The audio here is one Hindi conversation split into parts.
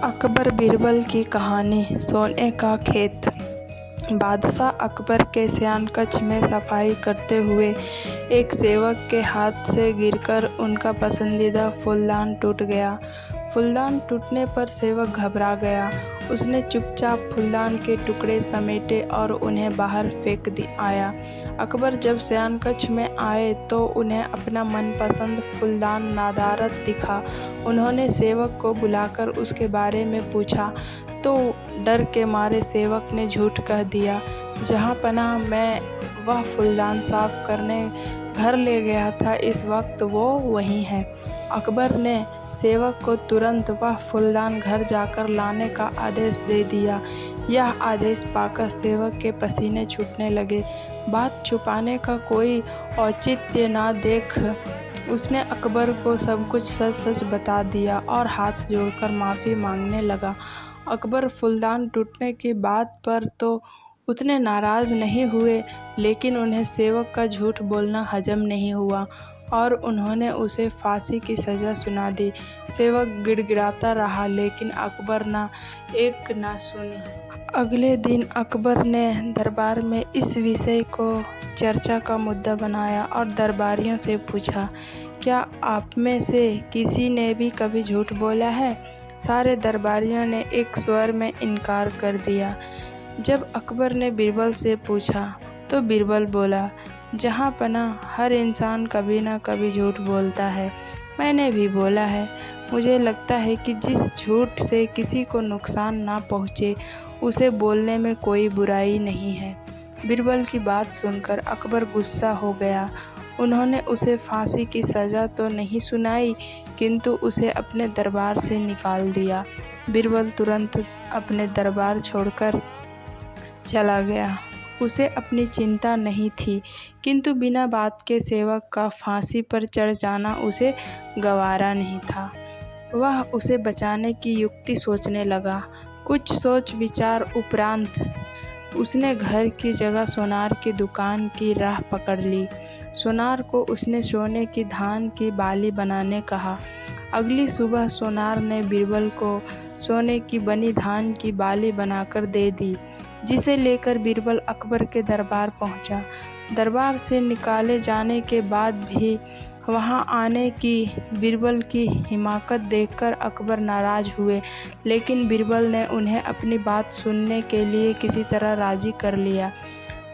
अकबर बीरबल की कहानी। सोने का खेत। बादशाह अकबर के शयनकक्ष में सफाई करते हुए एक सेवक के हाथ से गिरकर उनका पसंदीदा फूलदान टूट गया। फूलदान टूटने पर सेवक घबरा गया। उसने चुपचाप फूलदान के टुकड़े समेटे और उन्हें बाहर फेंक आया। अकबर जब शयनकक्ष में आए तो उन्हें अपना मनपसंद फूलदान नदारद दिखा। उन्होंने सेवक को बुलाकर उसके बारे में पूछा तो डर के मारे सेवक ने झूठ कह दिया। जहाँ पनाह मैं वह फूलदान साफ करने घर ले गया था, इस वक्त वो वहीं है। अकबर ने सेवक को तुरंत वह फूलदान घर जाकर लाने का आदेश दे दिया। यह आदेश पाकर सेवक के पसीने छूटने लगे। बात छुपाने का कोई औचित्य न देख उसने अकबर को सब कुछ सच सच बता दिया और हाथ जोड़कर माफ़ी मांगने लगा। अकबर फूलदान टूटने की बात पर तो उतने नाराज़ नहीं हुए, लेकिन उन्हें सेवक का झूठ बोलना हजम नहीं हुआ और उन्होंने उसे फांसी की सज़ा सुना दी। सेवक गिड़गिड़ाता रहा, लेकिन अकबर एक ना सुनी। अगले दिन अकबर ने दरबार में इस विषय को चर्चा का मुद्दा बनाया और दरबारियों से पूछा, क्या आप में से किसी ने भी कभी झूठ बोला है? सारे दरबारियों ने एक स्वर में इनकार कर दिया। जब अकबर ने बीरबल से पूछा तो बीरबल बोला, जहाँ पनाह हर इंसान कभी ना कभी झूठ बोलता है। मैंने भी बोला है। मुझे लगता है कि जिस झूठ से किसी को नुकसान ना पहुँचे उसे बोलने में कोई बुराई नहीं है। बीरबल की बात सुनकर अकबर गुस्सा हो गया। उन्होंने उसे फांसी की सज़ा तो नहीं सुनाई, किंतु उसे अपने दरबार से निकाल दिया। बीरबल तुरंत अपने दरबार छोड़कर चला गया। उसे अपनी चिंता नहीं थी, किंतु बिना बात के सेवक का फांसी पर चढ़ जाना उसे गवारा नहीं था। वह उसे बचाने की युक्ति सोचने लगा। कुछ सोच विचार उपरांत उसने घर की जगह सोनार की दुकान की राह पकड़ ली। सोनार को उसने सोने की धान की बाली बनाने कहा। अगली सुबह सोनार ने बीरबल को सोने की बनी धान की बाली बनाकर दे दी, जिसे लेकर बीरबल अकबर के दरबार पहुंचा। दरबार से निकाले जाने के बाद भी वहां आने की बीरबल की हिमाकत देखकर अकबर नाराज हुए, लेकिन बीरबल ने उन्हें अपनी बात सुनने के लिए किसी तरह राजी कर लिया।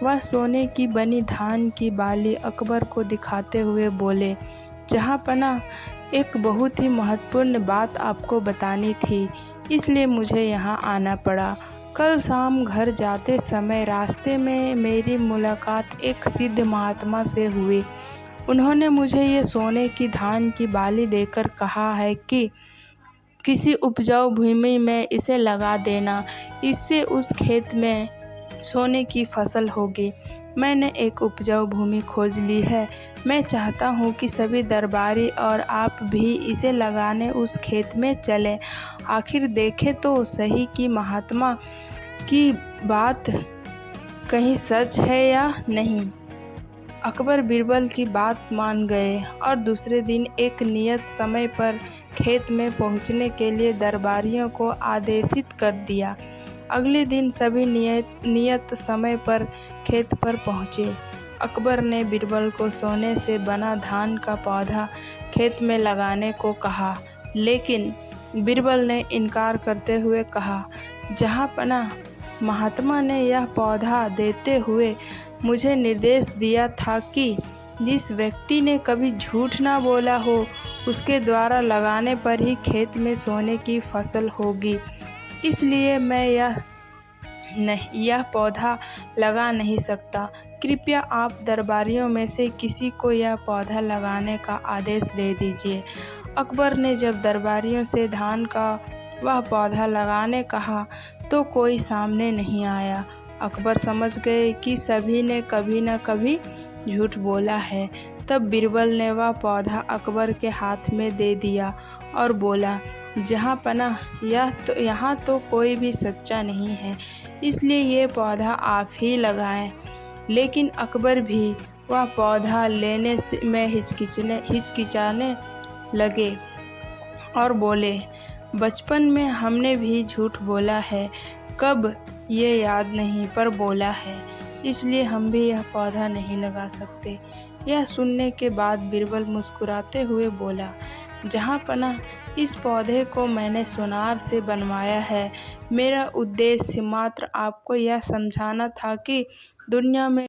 वह सोने की बनी धान की बाली अकबर को दिखाते हुए बोले, जहाँ पनाह एक बहुत ही महत्वपूर्ण बात आपको बतानी थी, इसलिए मुझे यहाँ आना पड़ा। कल शाम घर जाते समय रास्ते में मेरी मुलाकात एक सिद्ध महात्मा से हुई। उन्होंने मुझे ये सोने की धान की बाली देकर कहा है कि किसी उपजाऊ भूमि में इसे लगा देना, इससे उस खेत में सोने की फसल होगी। मैंने एक उपजाऊ भूमि खोज ली है। मैं चाहता हूँ कि सभी दरबारी और आप भी इसे लगाने उस खेत में चलें। आखिर देखें तो सही कि महात्मा की बात कहीं सच है या नहीं। अकबर बीरबल की बात मान गए और दूसरे दिन एक नियत समय पर खेत में पहुंचने के लिए दरबारियों को आदेशित कर दिया। अगले दिन सभी नियत समय पर खेत पर पहुंचे। अकबर ने बीरबल को सोने से बना धान का पौधा खेत में लगाने को कहा, लेकिन बीरबल ने इनकार करते हुए कहा, जहाँ पनाह महात्मा ने यह पौधा देते हुए मुझे निर्देश दिया था कि जिस व्यक्ति ने कभी झूठ ना बोला हो उसके द्वारा लगाने पर ही खेत में सोने की फसल होगी, इसलिए मैं यह पौधा लगा नहीं सकता। कृपया आप दरबारियों में से किसी को यह पौधा लगाने का आदेश दे दीजिए। अकबर ने जब दरबारियों से धान का वह पौधा लगाने कहा तो कोई सामने नहीं आया। अकबर समझ गए कि सभी ने कभी न कभी झूठ बोला है। तब बीरबल ने वह पौधा अकबर के हाथ में दे दिया और बोला, जहाँ पनाह यहाँ तो कोई भी सच्चा नहीं है, इसलिए ये पौधा आप ही लगाएं। लेकिन अकबर भी वह पौधा लेने में हिचकिचाने लगे और बोले, बचपन में हमने भी झूठ बोला है, कब ये याद नहीं पर बोला है, इसलिए हम भी यह पौधा नहीं लगा सकते। यह सुनने के बाद बीरबल मुस्कुराते हुए बोला, जहाँ पनाह, इस पौधे को मैंने सोनार से बनवाया है। मेरा उद्देश्य मात्र आपको यह समझाना था कि दुनिया में